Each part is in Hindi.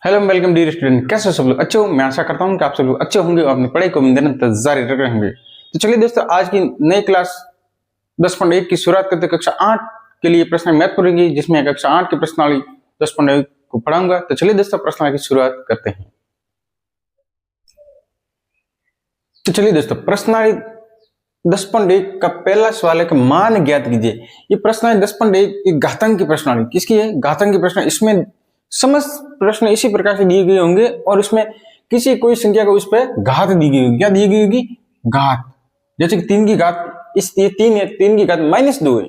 हेलो वेलकम डियर स्टूडेंट, कैसे हो सब लोग? अच्छे हो? मैं आशा करता हूँ कि आप सब लोग अच्छे होंगे और अपनी पढ़ाई को निरंतर जारी रख रहे होंगे। तो चलिए दोस्तों, आज की नई क्लास 10.1 की शुरुआत करते कक्षा 8 के लिए प्रश्न मैथ करेंगे, जिसमें कक्षा 8 की प्रश्नावली 10.1 को पढ़ाऊंगा। तो चलिए दोस्तों, प्रश्नावली की शुरुआत करते हैं। तो चलिए दोस्तों, प्रश्नावली 10.1 का पहला सवाल है कि मान ज्ञात कीजिए। ये प्रश्नावली 10.1 घातांक की प्रश्नावली किसकी है? घातांक की प्रश्न। इसमें समस्त प्रश्न इसी प्रकार से दिए गए होंगे और इसमें किसी कोई संख्या को उस पर घात दी गई होगी। क्या दी गई होगी? घात। जैसे कि 3 की घात, ये 3 है, 3 की घात -2 है,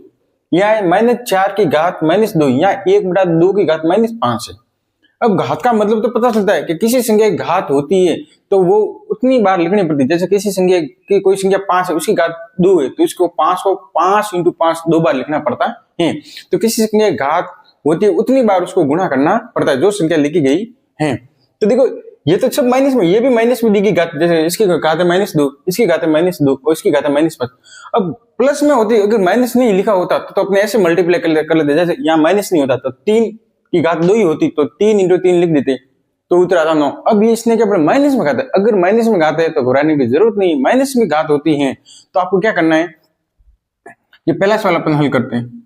या -4 की घात -2, या 1/2 की घात -5 है। अब घात का मतलब तो पता चलता है कि किसी संख्या की घात होती है तो वो उतनी बार लिखनी पड़ती है। जैसे किसी संख्या की कोई संख्या 5 है, उसकी घात 2 है, तो इसको 5 को 5 × 5 2 बार लिखना पड़ता है। तो किसी संख्या की घात होती है उतनी बार उसको गुणा करना पड़ता है जो संख्या लिखी गई है। तो देखो, ये तो सब माइनस में, ये भी माइनस में दी गई घात। जैसे इसकी घात है -2, इसकी घात है -2 और इसकी घात है -5। अब प्लस में होती, अगर माइनस नहीं लिखा होता तो अपने ऐसे मल्टीप्लाई कर लेते। जैसे यहाँ माइनस नहीं होता तो 3 की घात 2 ही होती, तो 3 × 3 लिख देते तो उत्तर आता 9। अब ये इसने क्या बोला? माइनस में घात है। अगर माइनस में घात है तो घुराने की जरूरत नहीं, माइनस में घात होती है तो आपको क्या करना है? ये पहला सवाल अपन हल करते हैं।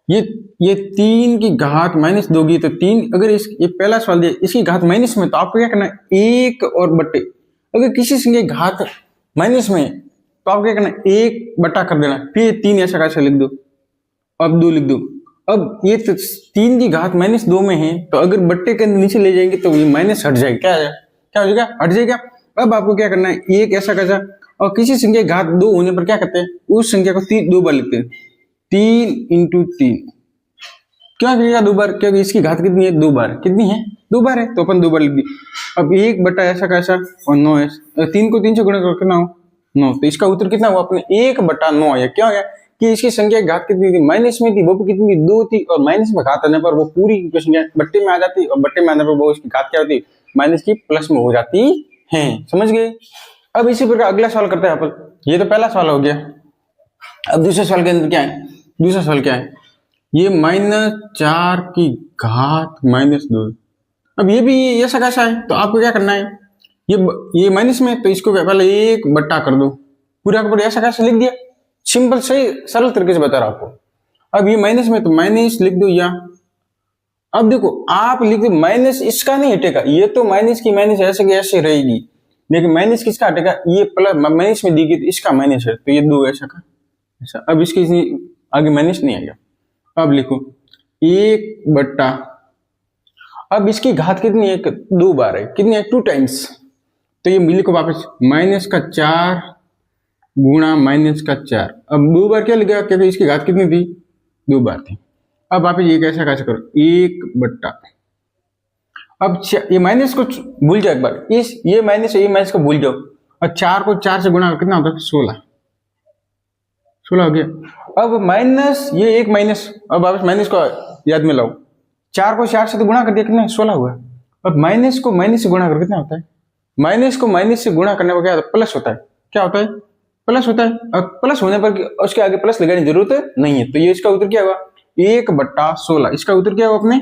ये 3 की घात -2 की, तो 3, अगर ये पहला सवाल दिया इसकी घात माइनस में, तो आपको क्या करना है? 1 और बट्टे। अगर किसी संख्या की घात माइनस में तो आपको क्या करना है? 1 बटा कर देना, फिर 3 ऐसा कैसे लिख दो, अब 2 लिख दो। अब ये तो 3 की घात -2 में है, तो अगर बट्टे के नीचे ले जाएंगे तो ये माइनस हट जाएगा। क्या हो जाएगा? हट जाएगा। अब आपको क्या करना है? 1 ऐसा कैसा, और किसी संख्या की घात 2 होने पर क्या करते हैं? उस संख्या को 2 बार लिखते हैं। 3 × 3 क्यों लिखेगा 2 बार? क्योंकि इसकी घात कितनी है? 2 बार। कितनी है? 2 बार है, तो अपन 2 बार लिख दी। अब 1 बटा ऐसा कैसा और 9 है, 3 को 3 से गुणा कर कितना हो? 9। तो इसका उत्तर कितना हुआ अपने? 1 बटा 9 है। क्या हो गया कि इसकी संख्या की घात कितनी थी? माइनस में थी, वो भी कितनी थी? 2 थी, और माइनस में घात आने पर वो पूरी संख्या बट्टे में आ जाती, और बट्टे में आने पर वो उसकी घात क्या होती? माइनस की प्लस में हो जाती है। समझ गए? अब इसी प्रकार अगला सवाल करते हैं अपन। ये तो पहला सवाल हो गया। अब दूसरे सवाल के अंदर क्या है? दूसरा सवाल क्या है? ये -4 की घात -2। अब ये भी ऐसा कैसा है? तो आपको क्या करना है? ये माइनस में, तो इसको पहले 1 बट्टा कर दो, पूरा का पूरा ऐसा कैसे लिख दिया। सिंपल, सही सरल तरीके से बता रहा हूं आपको। अब ये माइनस में तो माइनस लिख दो, या अब देखो आप लिख दो माइनस, इसका नहीं हटेगा। ये तो माइनस की माइनस ऐसे की ऐसे रहेगी, लेकिन माइनस किसका हटेगा? ये प्लस माइनस में दी गई तो इसका माइनस है, तो ये 2 ऐसा का ऐसा। अब इसके आगे माइनस नहीं आएगा। अब लिखो 1 बट्टा, अब इसकी घात कितनी है? 2 बार है। कितनी है? 2 टाइम्स। तो ये लिखो वापस -4 गुणा -4। अब 2 बार क्या लिखेगा? क्योंकि इसकी घात कितनी थी? 2 बार थी। अब आप ये कैसे कैसे करो? 1 बट्टा, अब ये माइनस को भूल जाओ एक बार, ये माइनस को भूल जाओ, और 4 को 4 से गुणा कितना होता है? 16 हो गया। अब माइनस, ये एक माइनस, अब वापस माइनस को याद में लाओ। 4 को 4 से तो गुणा कर दिया, कितना? 16 हुआ। अब माइनस को माइनस से गुणा कर कितना होता है? माइनस को माइनस से गुणा करने पर क्या होता है? प्लस होता है। क्या होता है? प्लस होता है। और प्लस होने पर उसके आगे प्लस लगाने की जरूरत नहीं है। तो ये इसका उत्तर क्या हुआ? 1 बट्टा 16। इसका उत्तर क्या हुआ अपने?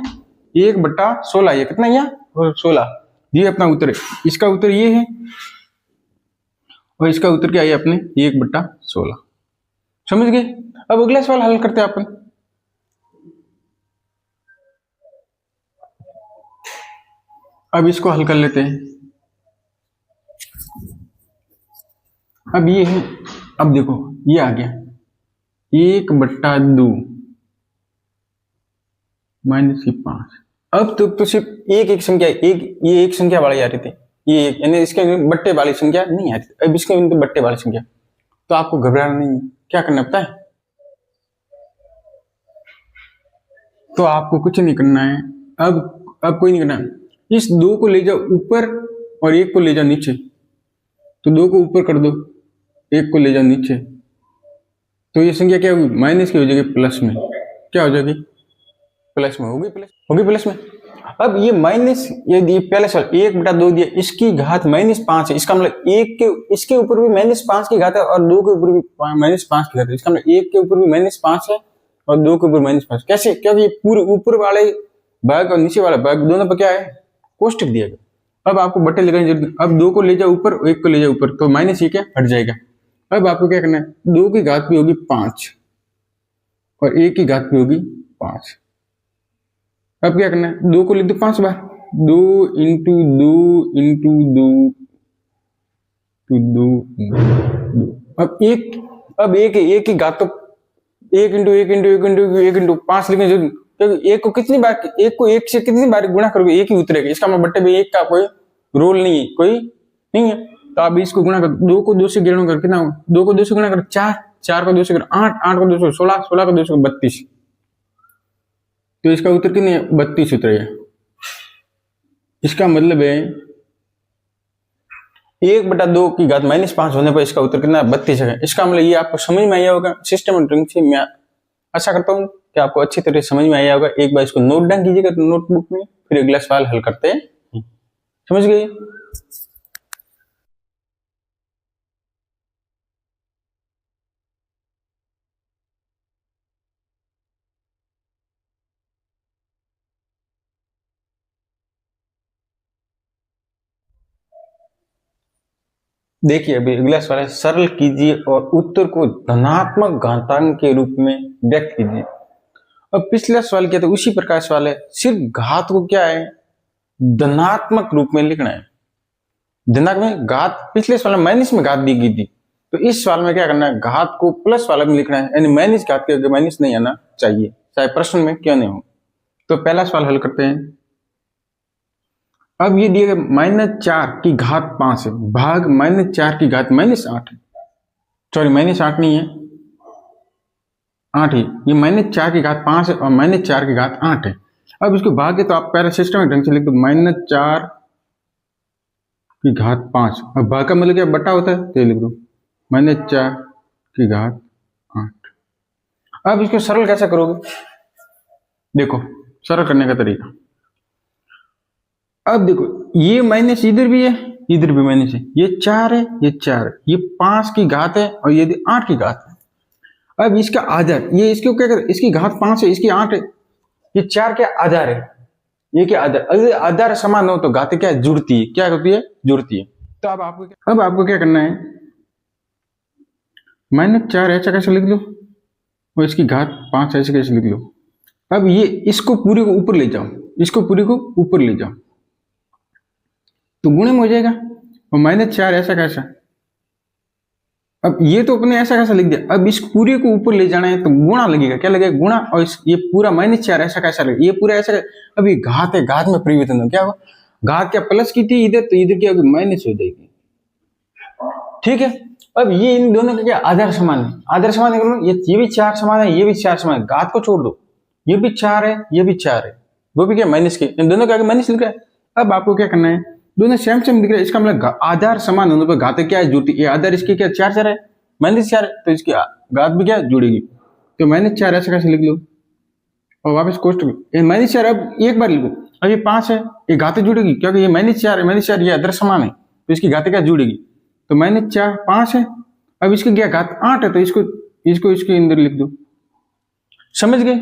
1 बट्टा 16। ये कितना? यहाँ 16, ये अपना उत्तर है। इसका उत्तर ये है, और इसका उत्तर क्या है अपने? 1 बट्टा 16। समझ गए? अब अगला सवाल हल करते हैं अपन। अब इसको हल कर लेते हैं। अब ये है, अब देखो ये आ गया 1 बट्टा 2 -5। अब तो सिर्फ एक संख्या, ये एक संख्या वाली आ रही थी, ये एक, यानी इसके बट्टे वाली संख्या नहीं आ रही। अब इसके बट्टे वाली संख्या, तो आपको घबराना नहीं है। क्या करना पता है? तो आपको कुछ नहीं करना है। अब कोई नहीं करना है। इस 2 को ले जाओ ऊपर और 1 को ले जाओ नीचे। तो 2 को ऊपर कर दो, 1 को ले जाओ नीचे, तो ये संख्या क्या होगी? माइनस की हो जाएगी प्लस में। क्या हो जाएगी? प्लस में होगी, प्लस में। अब ये माइनस, ये पहले सवाल 1 बटा 2 दिया, इसकी घात -5 है। इसका मतलब इसके ऊपर भी -5 की घात है, और 2 के ऊपर भी -5 की घात है। इसका मतलब 1 के ऊपर भी -5 है और 2 के ऊपर -5। कैसे? क्योंकि ये पूरे ऊपर वाले भाग और नीचे वाला भाग दोनों पर क्या है? कोष्टक दिया गया। अब आपको बट्टे लगाने की जरूरत नहीं। अब 2 को ले जाओ ऊपर और 1 को ले जाओ ऊपर, तो माइनस ये क्या हट जाएगा। अब आपको क्या करना है, 2 की घात भी होगी 5 और 1 की घात भी होगी 5। अब क्या करना है, 2 को लिख दो 5 बार, 2 इंटू 2 इंटू 2 2 2। अब एक की घात तो 1 इंटू 1 इंटू 1 इंटू 1 इंटू 5 लिखने जरूरी, क्योंकि 1 को कितनी बार, 1 को 1 से कितनी बार गुणा करोगे 1 ही उतरेगा। इसका मतलब बट्टे में 1 का कोई रोल नहीं है, कोई नहीं है। तो आप इसको गुणा करो, 2 को 2 से गुणा कर कितना होगा, 2 को 2 से गुणा करो 4, 4 को 2 से करो 8, 8 को 2 से 16, 16 को 2 से 32। तो इसका उत्तर कितनी है, 32 उतरेगा। इसका मतलब है 1/2 की घात -5 होने पर इसका उत्तर कितना 32 है। इसका मतलब ये आपको समझ में आया होगा सिस्टमेटिक से। मैं आशा करता हूँ कि आपको अच्छी तरह समझ में आया होगा। एक बार इसको नोट डाउन कीजिएगा तो नोटबुक में, फिर अगला सवाल हल करते हैं। समझ गए। देखिए अभी अगला सवाल है, सरल कीजिए और उत्तर को धनात्मक घातांक के रूप में व्यक्त कीजिए। अब पिछला सवाल किया था उसी प्रकार सवाल है, सिर्फ घात को क्या है धनात्मक रूप में लिखना है। धनात्मक में घात, पिछले सवाल में माइनस में घात दी गई थी, तो इस सवाल में क्या करना है, घात को प्लस वाला में लिखना है, यानी माइनस घात के आगे माइनस नहीं आना चाहिए, चाहे प्रश्न में क्यों नहीं हो। तो पहला सवाल हल करते हैं। अब ये दिए गए -4 की घात 5 है भाग -4 की घात -8 है, सॉरी -8 नहीं है 8 है, ये -4 की घात 5 है और -4 की घात 8 है। अब इसको भाग्य तो आप पहले सिस्टम ढंग से लिख दो, -4 की घात 5 और भाग का मतलब क्या बटा होता है, तो लिख दो -4 की घात 8। अब इसको सरल कैसे करोगे, देखो सरल करने का तरीका। अब देखो ये माइनस इधर भी है, इधर भी माइनस है, ये 4 है, ये 4 है, ये 5 की घात है और ये 8 की घात है। अब इसका आधार, ये इसको क्या कर, इसकी घात 5 है, इसकी 8 है, ये 4 क्या आधार है, ये क्या आधार, अगर आधार समान हो तो घातें क्या जुड़ती है, क्या होती है जुड़ती है। तो अब आपको क्या करना है, -4 ऐसा कैसे लिख लो और इसकी घात 5 ऐसे कैसे लिख लो। अब ये इसको पूरे को ऊपर ले जाओ, इसको पूरे को ऊपर ले जाओ तो गुणे में हो जाएगा, और -4 ऐसा कैसा। अब ये तो अपने ऐसा कैसा लिख दिया, अब इस पूरे को ऊपर ले जाना है तो गुणा लगेगा, क्या लगेगा गुणा, और ये पूरा -4 ऐसा कैसा लगेगा, ये पूरा ऐसा। अब ये घात है, घात में परिवर्तन हो, क्या होगा, घात क्या प्लस की थी इधर, तो इधर क्या होगी माइनस हो जाएगी, ठीक है। अब ये इन दोनों का क्या आधार समान है, आधार समान है, ये भी 4 समान है, ये भी 4 समान है, घात को छोड़ दो, ये भी 4 है, ये भी 4 है, वो भी क्या माइनस के, इन दोनों के आगे माइनस लिख रहा है। अब आपको क्या करना है, दोनों सेम सेम दिख रहा है, इसका मतलब आधार समान होने पर घातें क्या है जुड़ती, ये आधार इसकी क्या 4 है, -4 है, तो इसकी घात भी क्या जुड़ेगी, तो -4 ऐसे कैसे लिख लो और वापस कोष्टक -4। अब एक बार लिखो, अब ये 5 है, ये घातें जुड़ेगी क्योंकि ये -4 है, -4 ये आधार समान है तो इसकी घातें क्या जुड़ेगी, तो -4 5 है। अब इसकी क्या घात 8 है, तो इसको इसके अंदर लिख दो, समझ गए,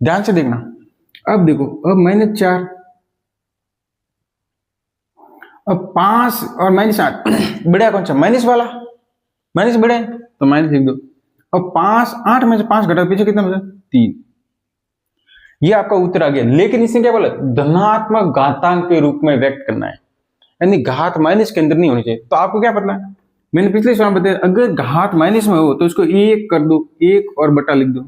ध्यान से देखना। अब देखो, अब -4, अब 5 और -8 बढ़िया कौन सा, माइनस वाला, माइनस बढ़े तो माइनस लिख दो। अब 5 8 में से 5 घटा पीछे कितना बचा 3, ये आपका उत्तर आ गया। लेकिन इसने क्या बोला, धनात्मक घातांक के रूप में व्यक्त करना है, यानी घात माइनस के अंदर नहीं होनी चाहिए। तो आपको क्या पता है, मैंने पिछले सवाल बताया, अगर घात माइनस में हो तो इसको 1 कर दो, 1 और बटा लिख दो।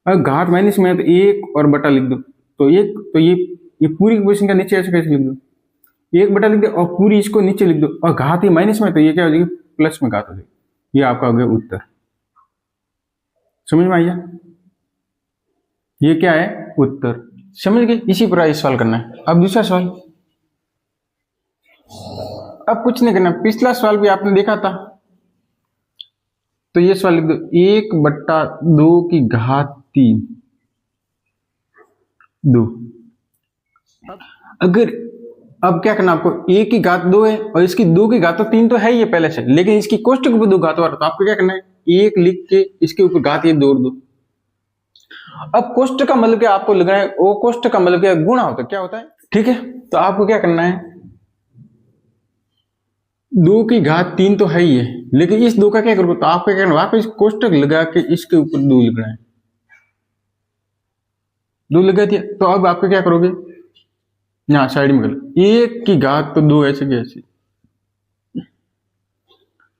अगर घात माइनस में है तो 1 और बटा लिख दो, तो ये पूरी पोजीशन का नीचे ऐसे कैसे लिख दो, 1 बटा लिख दो और पूरी इसको नीचे लिख दो, और घात ही माइनस में तो ये क्या हो जाएगी प्लस में घात हो जाएगी। ये आपका हो गया उत्तर, समझ में आइए, ये क्या है उत्तर, समझ गए। इसी प्रकार सवाल करना है। अब दूसरा सवाल, अब कुछ नहीं करना, पिछला सवाल भी आपने देखा था, तो ये सवाल लिख दो 1/2 की घात 3 2। अगर अब क्या करना आपको, 1 की घात 2 है और इसकी 2 की घात तो 3 तो है ही पहले से, लेकिन इसकी कोष्टक में 2 घात और, तो आपको क्या करना है 1 लिख के इसके ऊपर घात ये जोड़ दो। अब कोष्टक का मतलब क्या आपको लग रहा है, वो कोष्टक का मतलब क्या गुणा होता है, क्या होता है ठीक है, तो आपको क्या करना है, 2 की घात 3 तो है ही है, लेकिन इस 2 का क्या करोगे, तो आपको क्या करना है, वापस कोष्टक लगा के इसके ऊपर 2 लिखना है। 2 लगा दिया, तो अब आपको क्या करोगे, यहाँ साइड में कर 1 की घात तो 2 ऐसे के ऐसे।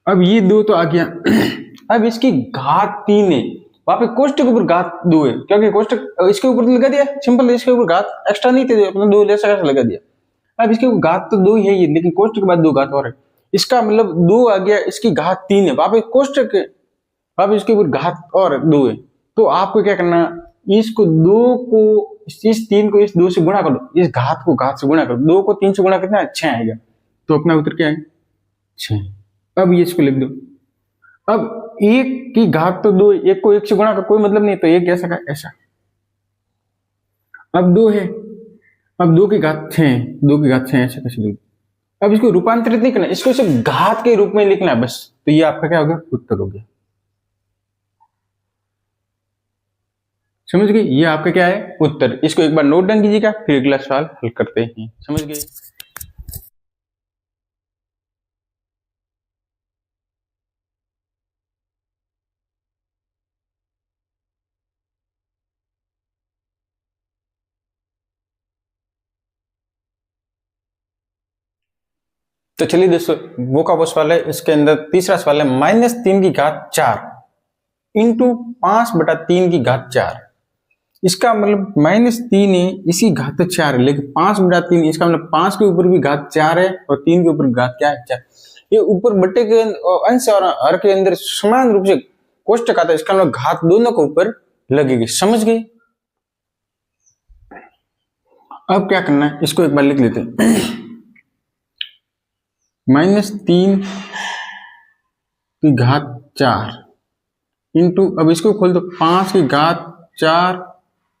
अब ये 2 तो आ गया। अब इसकी घात 3 है, वहां पे कोष्टक के ऊपर घात 2 है, क्योंकि कोष्टक इसके ऊपर लगा दिया, सिंपल, इसके ऊपर घात एक्स्ट्रा नहीं थे, अपना 2 जैसा कैसे लगा दिया। अब इसके ऊपर घात तो 2 ही है ये, लेकिन कोष्टक के बाद 2 घात और है, इसका मतलब 2 आ गया, इसकी घात 3 है, वहां पे कोष्टक है, वहां पे इसके ऊपर घात और 2 है। तो आपको क्या करना, इसको 2 को इस 3 को इस 2 से गुणा कर दो, इस घात को घात से गुणा कर दो, 2 को 3 से गुणा कितना है, 6 आएगा, तो अपना उत्तर क्या है, 6। अब ये इसको लिख दो। अब 1 की घात तो 2, 1 को 1 से गुणा का कोई मतलब नहीं, तो 1 ऐसा का ऐसा। अब 2 है, अब 2 की घात 6, 2 की घात 6 ऐसे कैसे लिख दो। अब इसको रूपांतरित नहीं करना, इसको सिर्फ घात के रूप में लिखना है बस, तो ये आपका क्या हो गया, उत्तर हो गया। समझ गए, ये आपका क्या है, उत्तर। इसको एक बार नोट डाउन कीजिएगा, फिर अगला सवाल हल करते हैं। समझ गए। तो चलिए दोस्तों, वो का वो सवाल है, इसके अंदर तीसरा सवाल है, -3 की घात 4 इंटू 5/3 की घात 4। इसका मतलब -3 है, इसी घात 4 है, लेकिन 5/3, इसका मतलब 5 के ऊपर भी घात 4 है और 3 के ऊपर घात क्या है, 4। ये ऊपर बट्टे के अंश और हर के अंदर समान रूप से कोष्टक आता है, इसका मतलब घात दोनों के ऊपर लगेगी। समझ गए। अब क्या करना है, इसको एक बार लिख लेते हैं। -3 की घात 4 इंटू, अब इसको खोल दो, 5 की घात 4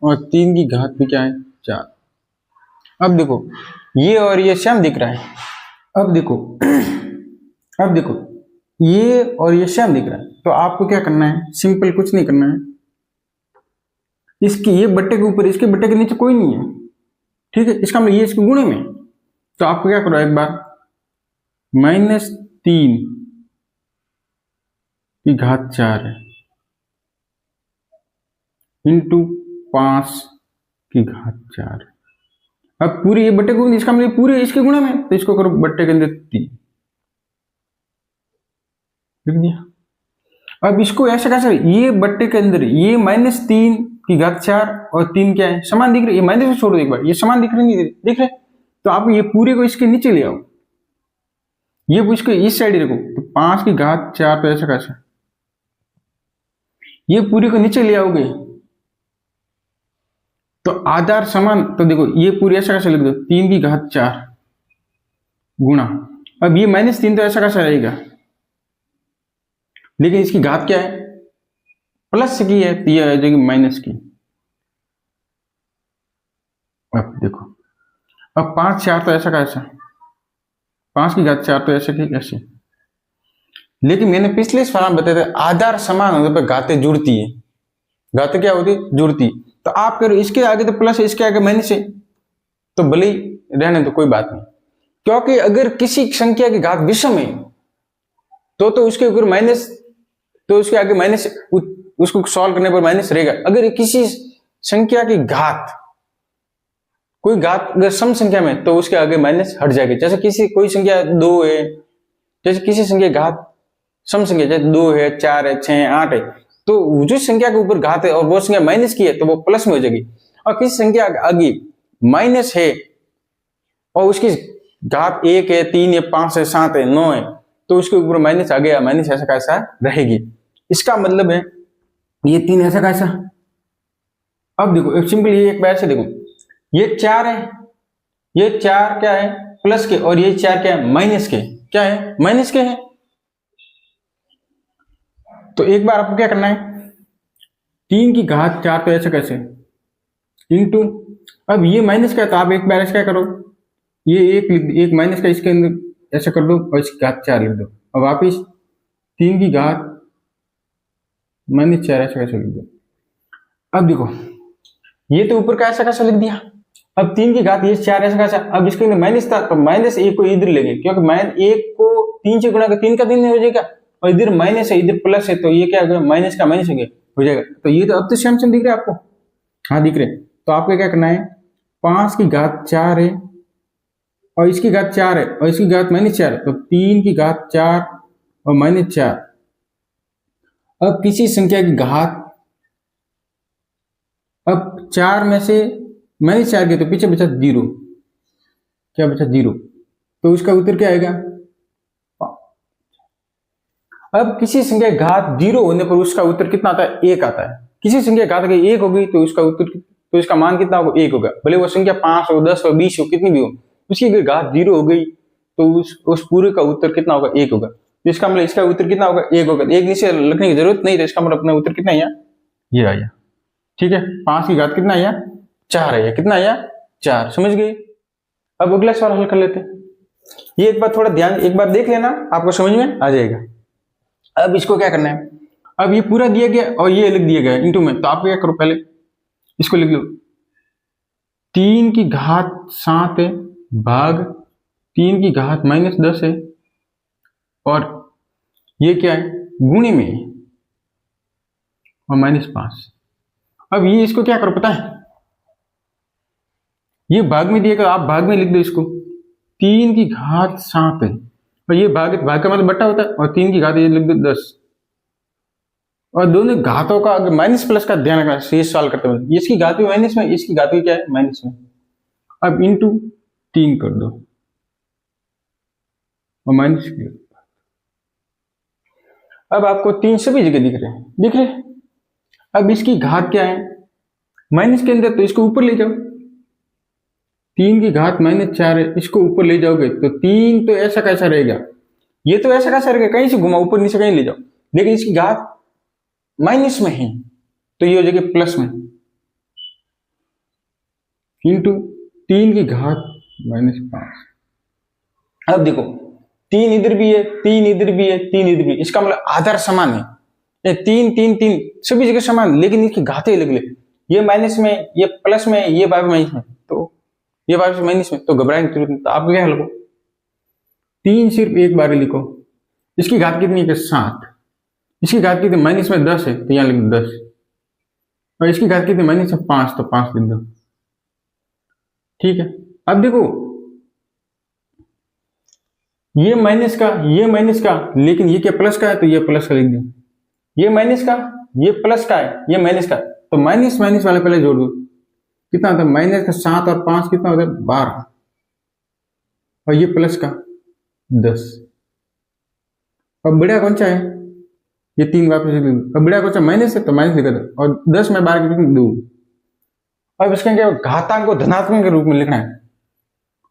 और 3 की घात भी क्या है, 4। अब देखो, ये और ये सेम दिख रहा है। अब देखो, अब देखो, ये और ये सेम दिख रहा है, तो आपको क्या करना है, सिंपल, कुछ नहीं करना है, इसकी ये बट्टे के ऊपर, इसके बट्टे के नीचे कोई नहीं है, ठीक है, इसका मतलब ये इसके गुणे में, तो आपको क्या करो, एक बार -3 की घात 4 है इंटू 5 की घात 4। अब पूरे ये बट्टे को, इसका मतलब पूरे इसके गुणे में, तो इसको करो बट्टे के अंदर 3 लिख दिया। अब इसको ऐसा कैसे, ये बट्टे के अंदर ये -3 की घात 4 और 3 क्या है, समान दिख रहे, ये माइनस में छोड़ो एक बार, ये समान दिख रहे, नहीं दिख रहे, तो आप ये पूरे को इसके नीचे ले आओ, ये इसको इस साइड रखो, तो 5 की घात 4 तो ऐसा कैसा, ये पूरे को नीचे ले आओगे तो आधार समान, तो देखो ये पूरी ऐसा कैसे लिख दो, 3 की घात 4 गुणा, अब ये -3 तो ऐसा कैसा रहेगा, लेकिन इसकी घात क्या है, प्लस की है, तो ये आ जाएगी माइनस की। अब देखो, अब 5 4 तो ऐसा कैसा, 5 की घात 4 तो ऐसे की ऐसे, लेकिन मैंने पिछले सवाल में बताया था, आधार समान होने पर घातें जुड़ती है, घातें क्या होती है, जुड़ती। तो आप करो, इसके आगे तो प्लस है, इसके आगे माइनस है, तो भले ही रहने तो कोई बात नहीं, क्योंकि अगर किसी संख्या की घात विषम है तो उसके ऊपर माइनस, तो उसके आगे माइनस, उसको सॉल्व करने पर माइनस रहेगा। अगर किसी संख्या की घात, कोई घात अगर सम संख्या में, तो उसके आगे माइनस हट जाएगी। जैसे किसी कोई संख्या 2 है, जैसे किसी संख्या घात सम संख्या, जैसे 2 है, 4 है, 6 है, 8 है, तो जो संख्या के ऊपर घात है और वो संख्या माइनस की है, तो वो प्लस में हो जाएगी। और किसी संख्या आगे माइनस है और उसकी घात 1 है, 3 है, 5 है, 7 है, 9 है, तो उसके ऊपर माइनस आ गया, माइनस ऐसा कैसा रहेगी। इसका मतलब है ये 3 ऐसा कैसा। अब देखो, एक सिंपल, ये एक बार से देखो, ये 4 है, ये 4 क्या है, प्लस के, और ये 4 क्या है, माइनस के, क्या है, माइनस के है। तो एक बार आपको क्या करना है, 3 की घात 4 तो ऐसे कैसे इंटू, अब ये माइनस का है, तो आप एक बार ऐसे क्या करो, ये एक माइनस का इसके अंदर ऐसा कर दो और इसकी घात 4 लिख दो, अब वापिस 3 की घात -4 ऐसा कैसे लिख दो। अब देखो, ये तो ऊपर का ऐसा कैसा लिख दिया, अब 3 की घात ये 4 ऐसा कैसा, अब इसके अंदर माइनस था तो माइनस 1 को इधर लेंगे, क्योंकि -1 को 3 से गुणा कर 3 का 3 हो जाएगा, और इधर माइनस है इधर प्लस है, तो ये क्या हो गया, माइनस का माइनस हो जाएगा। तो ये तो अब तो सेम दिख रहा है आपको, हाँ दिख रहे। तो आपको क्या करना है, 5 की घात 4 है और इसकी घात 4 है और इसकी घात -4 है, तो 3 की घात 4 और -4। अब किसी संख्या की घात, अब 4 में से -4 के तो पीछे बचा 0, क्या बचा 0, तो उसका उत्तर क्या आएगा। अब किसी संख्या की घात 0 होने पर उसका उत्तर कितना आता है, 1 आता है। किसी संख्या की घात अगर 1 होगी तो उसका उत्तर, तो इसका मान कितना होगा, 1 होगा, भले वो संख्या 5 हो, 10 हो, 20 हो, कितनी भी हो, उसकी अगर घात 0 हो गई तो उस पूरे का उत्तर कितना होगा, 1 होगा। तो इसका मतलब इसका उत्तर कितना होगा, 1 होगा। 1 नीचे लिखने की जरूरत नहीं, तो इसका मतलब अपना उत्तर कितना आया, ये आया। ठीक है, 5 की घात कितना आया, 4 आया, कितना आया, 4। समझ गए। अब अगला सवाल हल कर लेते हैं। ये एक बार थोड़ा ध्यान, एक बार देख लेना, आपको समझ में आ जाएगा। अब इसको क्या करना है, अब ये पूरा दिया गया और ये लिख दिया गया इंटू में, तो आप क्या करो, पहले इसको लिख लो, 3 की घात 7 है भाग 3 की घात -10 है, और ये क्या है, गुणे में और -5। अब ये इसको क्या करो पता है, ये भाग में दिएगा, आप भाग में लिख दो इसको, 3 की घात 7 है और ये भाग का मतलब बट्टा होता है, और 3 की घात ये लिख दो 10, और दोनों घातों का अगर माइनस प्लस का ध्यान रखना, शेष सवाल करते हुए, इसकी घात भी माइनस में, इसकी घात भी क्या है, माइनस में। अब इंटू 3 कर दो और माइनस, अब आपको 3 सभी जगह दिख रहे हैं, दिख रहे। अब इसकी घात क्या है, माइनस के अंदर, तो इसको ऊपर ले जाओ, 3 की घात -4 है, इसको ऊपर ले जाओगे तो 3 तो ऐसा कैसा रहेगा, ये तो ऐसा कैसा रहेगा, कहीं से घुमा ऊपर नीचे कहीं ले जाओ, लेकिन इसकी घात माइनस में है तो ये हो जाएगा प्लस में, इंटू 3 की घात -5। अब देखो 3 इधर भी है, 3 इधर भी है, 3 इधर भी है, इसका मतलब आधार समान है, 3 3 3 सभी जगह समान, लेकिन इसकी घातें अलग अलग, ये माइनस में, ये प्लस में, ये बार माइनस में, तो ये बार माइनस में, तो घबराने की जरूरत नहीं। तो आप क्या लिखो, 3 सिर्फ एक बार लिखो, इसकी घात कितनी है, 7, इसकी घात कितनी -10 है, तो यहां लिख दो 10, और इसकी घात कितनी -5, तो 5 लिख दो। ठीक है, अब देखो ये माइनस का, लेकिन ये क्या प्लस का है, तो ये प्लस का लिख दो, ये माइनस का, ये प्लस का है, ये माइनस का, तो माइनस माइनस वाला पहले जोड़ दो, कितना होता है, माइनस का 7 और 5 कितना होता है, 12, और ये प्लस का 10। अब बड़ा कौन सा है, ये 3 वापस लिख दो, अब बड़ा कौन सा माइनस है, तो माइनस लिखा था, और 10 में 12 कितनी 2। अब इसका क्या, घातांक को धनात्मक के रूप में लिखना है,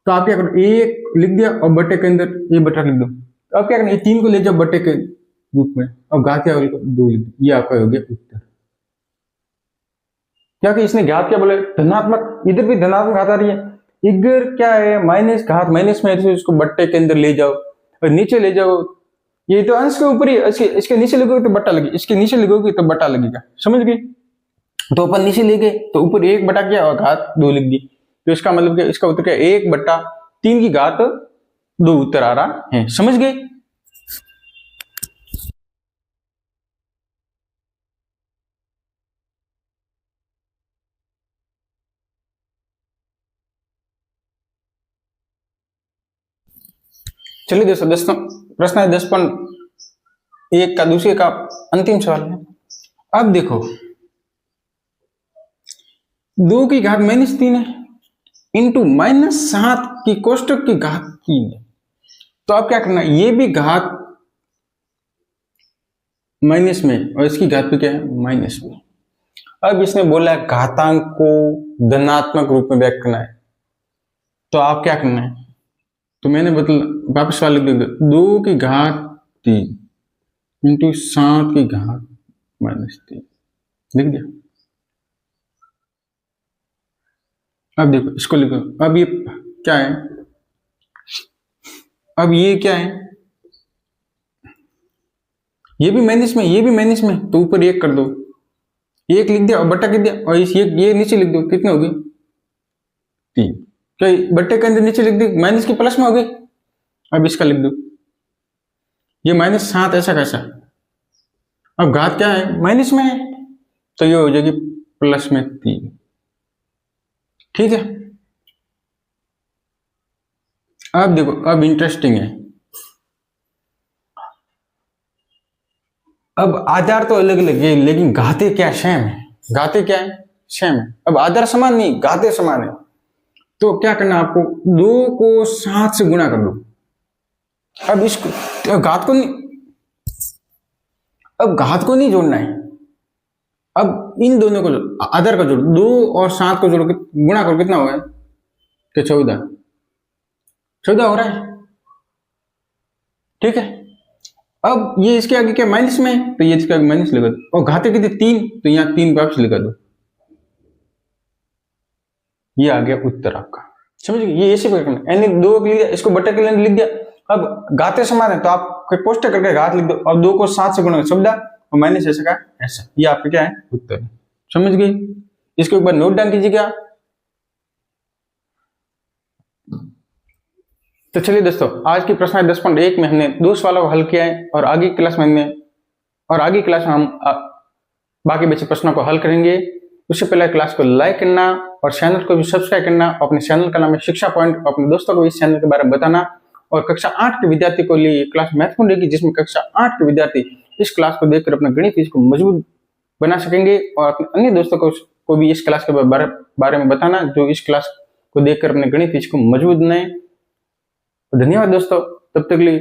तो आप क्या करो, 1 लिख दिया और बटे के अंदर ये बटा लिख दो। तो अब क्या करना, ये 3 को ले जाओ बटे के रूप में, और घात क्या 2 लिख दो, ये आपका हो गया उत्तर। क्योंकि इसने घात क्या बोले, धनात्मक, इधर भी धनात्मक घात आ रही है, इधर क्या है माइनस, घात माइनस में है, तो इसको बट्टे के अंदर ले जाओ और नीचे ले जाओ, ये तो अंश के ऊपर ही, इसके नीचे लिखोगे तो बट्टा लगेगा, इसके नीचे लिखोगे तो बट्टा लगेगा, समझ गए। तो अपन नीचे ले गए तो ऊपर 1 बटा क्या और घात 2 लिख दी, तो इसका मतलब क्या, इसका उत्तर क्या, 1/3 की घात 2 उत्तर आ रहा है, समझ गए। चलिए दोस्तों, प्रश्न है 10.1 का दूसरे का अंतिम सवाल है। अब देखो 2 की घात -3 है इंटू -7 की कोष्टक की घात 3 है, तो अब क्या करना है, ये भी घात माइनस में और इसकी घात भी क्या है, माइनस में। अब इसने बोला है घातांक को धनात्मक रूप में व्यक्त करना है, तो आप क्या करना है, तो मैंने वापस सवाल लिख दिया, 2 की घात 3 इंटू 7 की घात -3 लिख दिया। अब देखो इसको लिखो, अब ये क्या है, अब ये क्या है, ये भी माइनस में, ये भी माइनस में, तो ऊपर 1 कर दो, 1 लिख दिया और बटा कर दिया, और ये नीचे लिख दो, कितने हो गए 3। क्या बट्टे के अंदर नीचे लिख दी, माइनस की प्लस में हो गई। अब इसका लिख दो, ये -7 ऐसा कैसा, अब घात क्या है, माइनस में है, तो ये हो जाएगी प्लस में 3। ठीक है, अब देखो, अब इंटरेस्टिंग है, अब आधार तो अलग अलग है लेकिन घाते क्या सेम है, घाते क्या है, सेम है। अब आधार समान नहीं, घाते समान है, तो क्या करना आपको, 2 को 7 से गुणा कर दो। अब इसको घात को नहीं, अब घात को नहीं जोड़ना है, अब इन दोनों को आधार का जोड़, 2 और 7 को जोड़ के गुणा करो, कितना होगा, कि 14 हो रहा है। ठीक है, अब ये इसके आगे क्या माइनस में है, तो ये इसके आगे माइनस लगा दो, और घाते कितने 3, तो यहाँ 3 वापस लगा दो, ये आ गया उत्तर आपका। समझ गए, ये ऐसे करना, यानी 2 लिख दिया, इसको बटे के लिए लिख दिया। अब घाते समान है तो आप कोई पोस्टर करके घात लिख दो, अब 2 को 7 से गुणा शब्द और माइनस ऐसा का ऐसा, ये आपका क्या है, उत्तर। समझ गए, इसके ऊपर नोट डाउन कीजिएगा। तो चलिए दोस्तों, आज की प्रश्न 10.1 में हमने 2 सवालों को हल किया है, और आगे क्लास में हम बाकी बचे प्रश्नों को हल करेंगे। उससे पहले क्लास को लाइक करना और चैनल को भी सब्सक्राइब करना। अपने चैनल का नाम है शिक्षा पॉइंट, अपने दोस्तों को इस चैनल के बारे में बताना। और कक्षा 8 के विद्यार्थी को लिए क्लास महत्वपूर्ण रहेगी, जिसमें कक्षा 8 के विद्यार्थी इस क्लास को देखकर अपने गणित को मजबूत बना सकेंगे, और अपने अन्य दोस्तों को भी इस क्लास के बारे में बताना, जो इस क्लास को देखकर अपने गणित को मजबूत बनाए। धन्यवाद दोस्तों, तब तक के लिए